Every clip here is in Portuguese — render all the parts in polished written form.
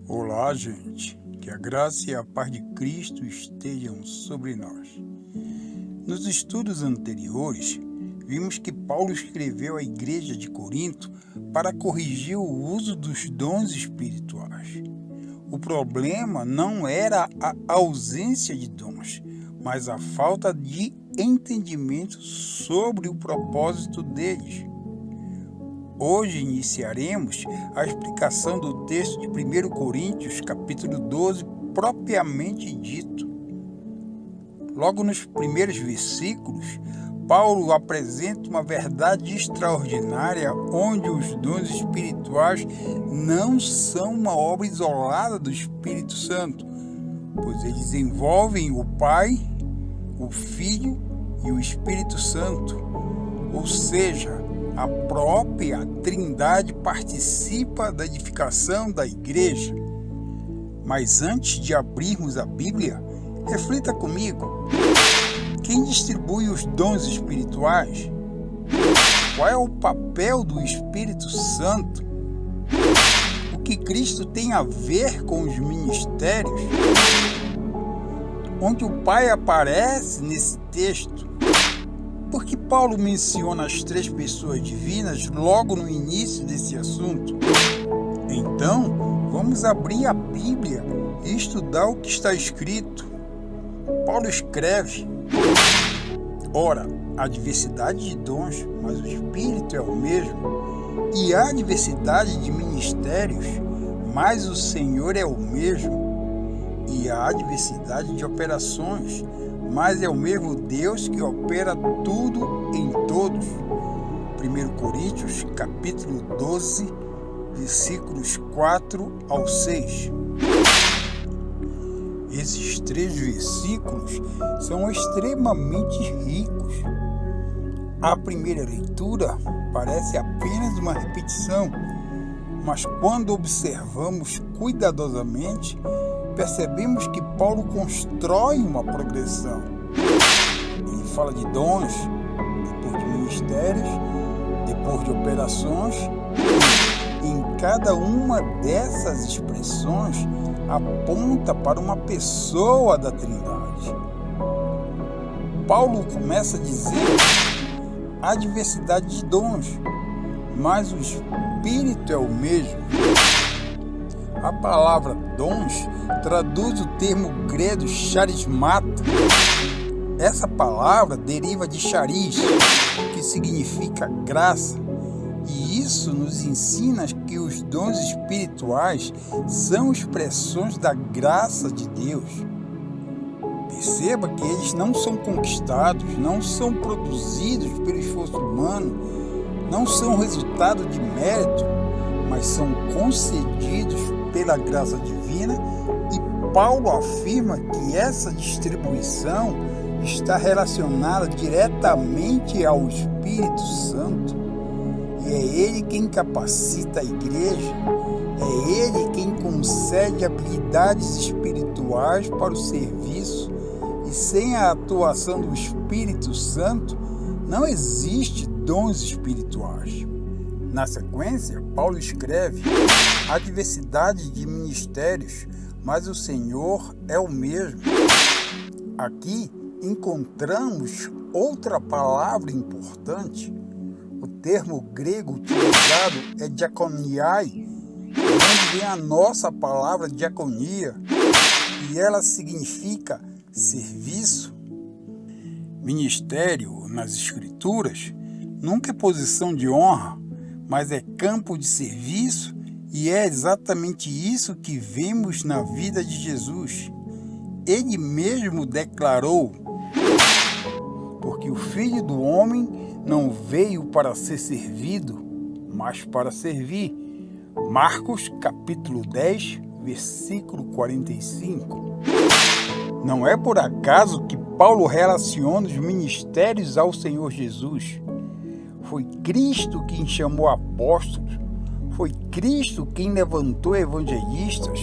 Olá, gente. Que a graça e a paz de Cristo estejam sobre nós. Nos estudos anteriores, vimos que Paulo escreveu à igreja de Corinto para corrigir o uso dos dons espirituais. O problema não era a ausência de dons, mas a falta de entendimento sobre o propósito deles. Hoje iniciaremos a explicação do texto de 1 Coríntios, capítulo 12, propriamente dito. Logo nos primeiros versículos, Paulo apresenta uma verdade extraordinária onde os dons espirituais não são uma obra isolada do Espírito Santo, pois eles envolvem o Pai, o Filho e o Espírito Santo, ou seja, a própria Trindade participa da edificação da igreja. Mas antes de abrirmos a Bíblia, reflita comigo. Quem distribui os dons espirituais? Qual é o papel do Espírito Santo? O que Cristo tem a ver com os ministérios? Onde o Pai aparece nesse texto? Por que Paulo menciona as três pessoas divinas logo no início desse assunto? Então, vamos abrir a Bíblia e estudar o que está escrito. Paulo escreve: ora, há diversidade de dons, mas o Espírito é o mesmo. E há diversidade de ministérios, mas o Senhor é o mesmo. E há diversidade de operações, mas é o mesmo Deus que opera tudo em todos. 1 Coríntios, capítulo 12, versículos 4 ao 6. Esses três versículos são extremamente ricos. A primeira leitura parece apenas uma repetição, mas quando observamos cuidadosamente, percebemos que Paulo constrói uma progressão. Ele fala de dons, depois de ministérios, depois de operações. Em cada uma dessas expressões aponta para uma pessoa da Trindade. Paulo começa dizendo: há diversidade de dons, mas o Espírito é o mesmo. A palavra dons traduz o termo grego charismata. Essa palavra deriva de charis, que significa graça, e isso nos ensina que os dons espirituais são expressões da graça de Deus. Perceba que eles não são conquistados, não são produzidos pelo esforço humano, não são resultado de mérito, mas são concedidos pela graça divina, e Paulo afirma que essa distribuição está relacionada diretamente ao Espírito Santo. E é Ele quem capacita a igreja, é Ele quem concede habilidades espirituais para o serviço, e sem a atuação do Espírito Santo, não existe dons espirituais. Na sequência, Paulo escreve: há diversidade de ministérios, mas o Senhor é o mesmo. Aqui encontramos outra palavra importante. O termo grego utilizado é diakoniai, onde vem a nossa palavra diaconia, e ela significa serviço. Ministério, nas Escrituras, nunca é posição de honra, mas é campo de serviço, e é exatamente isso que vemos na vida de Jesus. Ele mesmo declarou: porque o Filho do Homem não veio para ser servido, mas para servir. Marcos, capítulo 10, versículo 45. Não é por acaso que Paulo relaciona os ministérios ao Senhor Jesus. Foi Cristo quem chamou apóstolos, foi Cristo quem levantou evangelistas,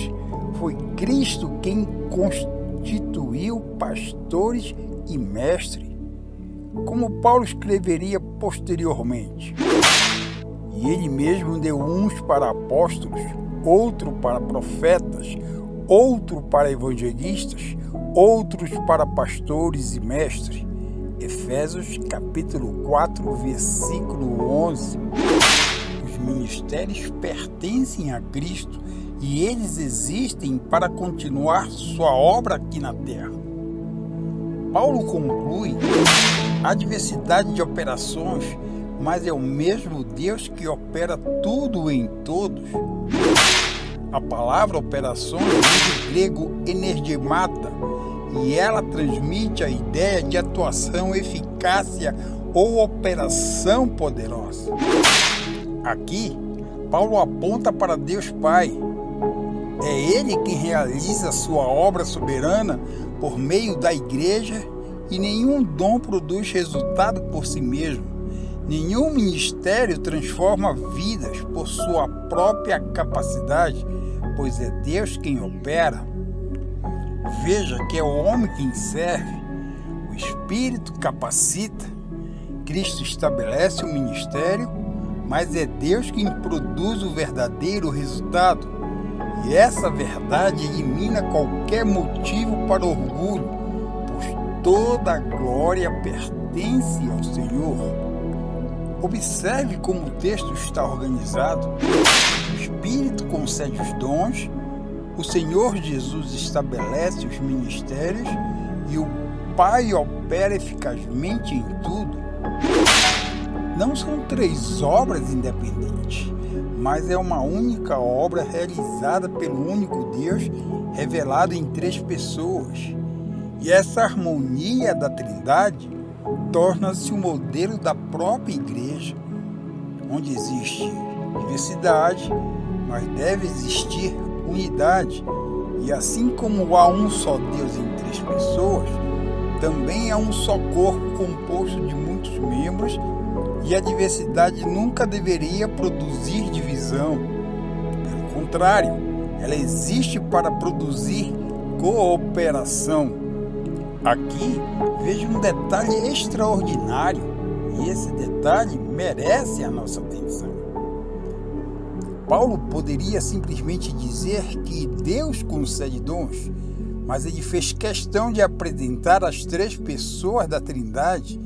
foi Cristo quem constituiu pastores e mestres, como Paulo escreveria posteriormente. E ele mesmo deu uns para apóstolos, outro para profetas, outro para evangelistas, outros para pastores e mestres. Efésios capítulo 4, versículo 11. Os ministérios pertencem a Cristo e eles existem para continuar sua obra aqui na terra. Paulo conclui: há diversidade de operações, mas é o mesmo Deus que opera tudo em todos. A palavra operações vem do grego energemata, e ela transmite a ideia de atuação, eficácia ou operação poderosa. Aqui, Paulo aponta para Deus Pai. É Ele quem realiza sua obra soberana por meio da igreja, e nenhum dom produz resultado por si mesmo. Nenhum ministério transforma vidas por sua própria capacidade, pois é Deus quem opera. Veja que é o homem quem serve, o Espírito capacita, Cristo estabelece o ministério, mas é Deus quem produz o verdadeiro resultado. E essa verdade elimina qualquer motivo para orgulho, pois toda a glória pertence ao Senhor. Observe como o texto está organizado. O Espírito concede os dons, o Senhor Jesus estabelece os ministérios e o Pai opera eficazmente em tudo. Não são três obras independentes, mas é uma única obra realizada pelo único Deus, revelado em três pessoas. E essa harmonia da Trindade torna-se o modelo da própria igreja, onde existe diversidade, mas deve existir unidade. E assim como há um só Deus em três pessoas, também há um só corpo composto de muitos membros, e a diversidade nunca deveria produzir divisão. Pelo contrário, ela existe para produzir cooperação. Aqui veja um detalhe extraordinário, e esse detalhe merece a nossa atenção. Paulo poderia simplesmente dizer que Deus concede dons, mas ele fez questão de apresentar as três pessoas da Trindade,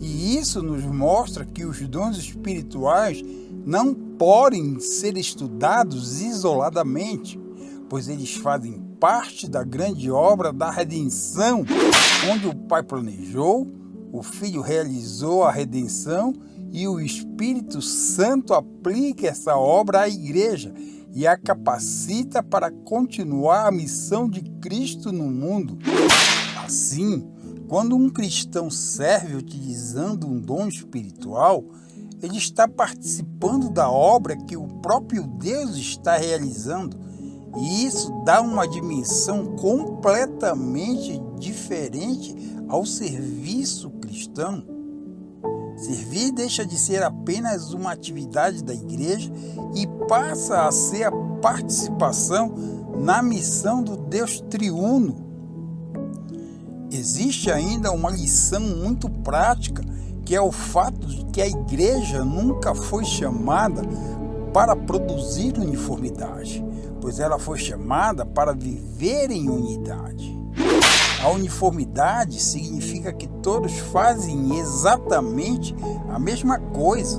e isso nos mostra que os dons espirituais não podem ser estudados isoladamente, pois eles fazem parte da grande obra da redenção, onde o Pai planejou, o Filho realizou a redenção e o Espírito Santo aplica essa obra à igreja e a capacita para continuar a missão de Cristo no mundo. Assim, quando um cristão serve utilizando um dom espiritual, ele está participando da obra que o próprio Deus está realizando, e isso dá uma dimensão completamente diferente ao serviço cristão. Servir deixa de ser apenas uma atividade da igreja e passa a ser a participação na missão do Deus triuno. Existe ainda uma lição muito prática, que é o fato de que a igreja nunca foi chamada para produzir uniformidade, pois ela foi chamada para viver em unidade. A uniformidade significa que todos fazem exatamente a mesma coisa.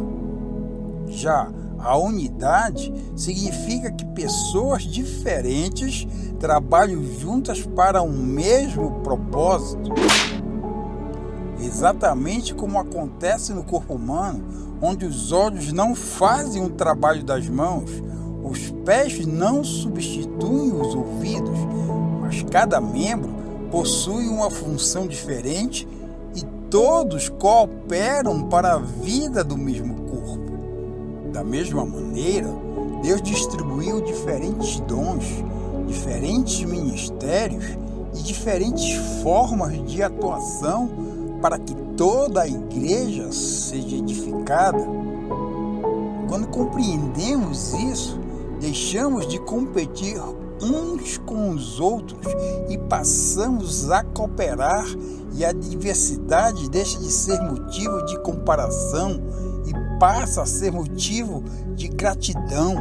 Já a unidade significa que pessoas diferentes trabalham juntas para um mesmo propósito. Exatamente como acontece no corpo humano, onde os olhos não fazem o trabalho das mãos, os pés não substituem os ouvidos, mas cada membro possui uma função diferente e todos cooperam para a vida do mesmo corpo. Da mesma maneira, Deus distribuiu diferentes dons, diferentes ministérios e diferentes formas de atuação para que toda a igreja seja edificada. Quando compreendemos isso, deixamos de competir uns com os outros e passamos a cooperar, e a diversidade deixa de ser motivo de comparação e passa a ser motivo de gratidão.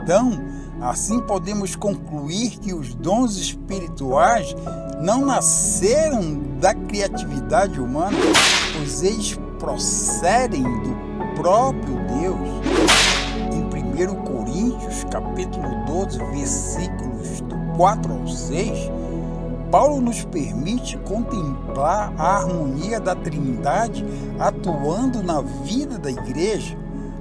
Então, assim podemos concluir que os dons espirituais não nasceram da criatividade humana, pois eles procedem do próprio Deus. Em 1 Coríntios, capítulo 12, versículos do 4 ao 6, Paulo nos permite contemplar a harmonia da Trindade atuando na vida da igreja,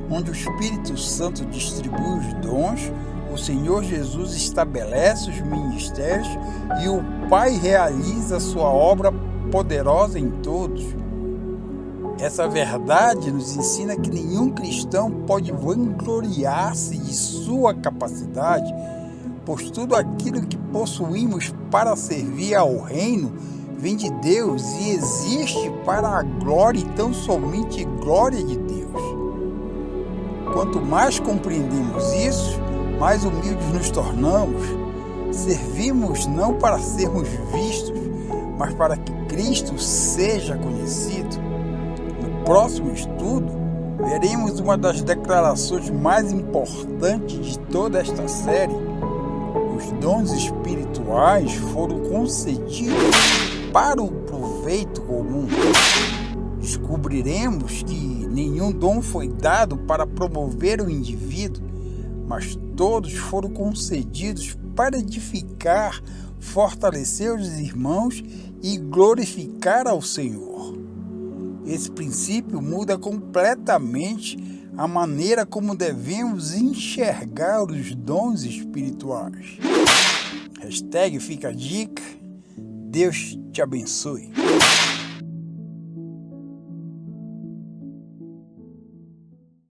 onde o Espírito Santo distribui os dons, o Senhor Jesus estabelece os ministérios e o Pai realiza a sua obra poderosa em todos. Essa verdade nos ensina que nenhum cristão pode vangloriar-se de sua capacidade, pois tudo aquilo que possuímos para servir ao reino vem de Deus e existe para a glória e tão somente glória de Deus. Quanto mais compreendemos isso, mais humildes nos tornamos. Servimos não para sermos vistos, mas para que Cristo seja conhecido. No próximo estudo, veremos uma das declarações mais importantes de toda esta série. Os dons espirituais foram concedidos para o proveito comum. Descobriremos que nenhum dom foi dado para promover o indivíduo, mas todos foram concedidos para edificar, fortalecer os irmãos e glorificar ao Senhor. Esse princípio muda completamente a maneira como devemos enxergar os dons espirituais. Fica a dica. Deus te abençoe.